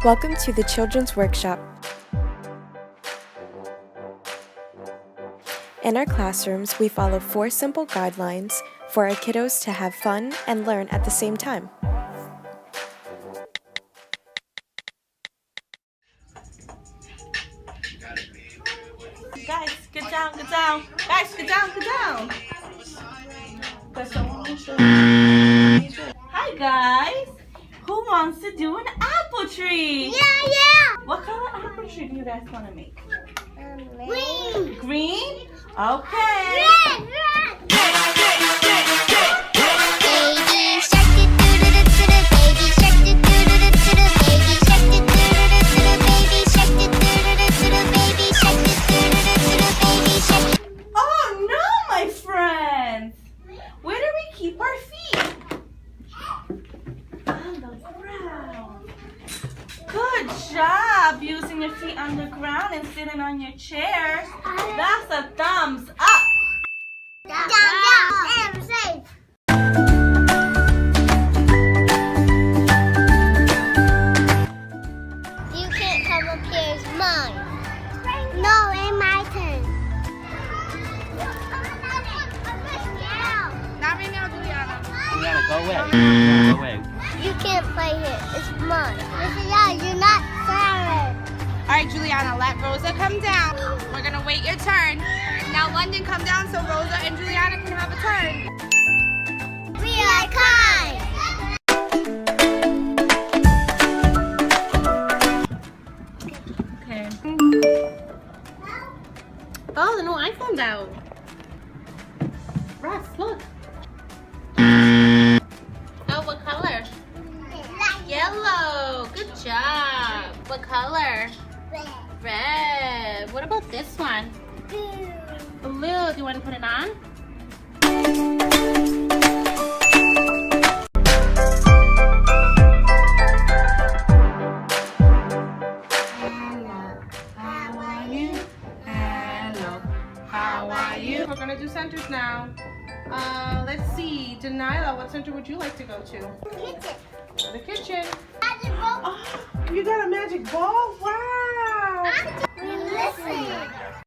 Welcome to the Children's Workshop. In our classrooms, we follow 4 simple guidelines for our kiddos to have fun and learn at the same time. Guys, get down, get down. Guys, get down, get down. Hi guys. Who wants to do an apple tree? Yeah. What color apple tree do you guys want to make? Green. Green? Okay. Red. Baby shark do do do do do, baby shark do do do do do, baby shark do do do do do, baby shark do do do do do, baby shark do do do do do, baby shark. Oh no, my friends. Where do we keep our feet? On the ground. Good job using your feet on the ground and sitting on your chairs. That's a thumbs up. Down, and safe. You can't come up here, it's mine. No, it's my turn. Not right now, Juliana. Juliana, go away. Go away. You can't play here, it's mine. Yeah, you're not Sarah. All right, Juliana, let Rosa come down. We're gonna wait your turn. Now, London, come down so Rosa and Juliana can have a turn. We are kind. Okay. Oh, the new iPhone's out. Russ, look. Oh, what color? Yellow. Good job. What color? Red. What about this one? Blue. Do you want to put it on? How are you? We're gonna do centers now. Let's see. Delilah, what center would you like to go to? Kitchen. To the kitchen. Magic ball. Oh, you got a magic ball? Wow. Listen.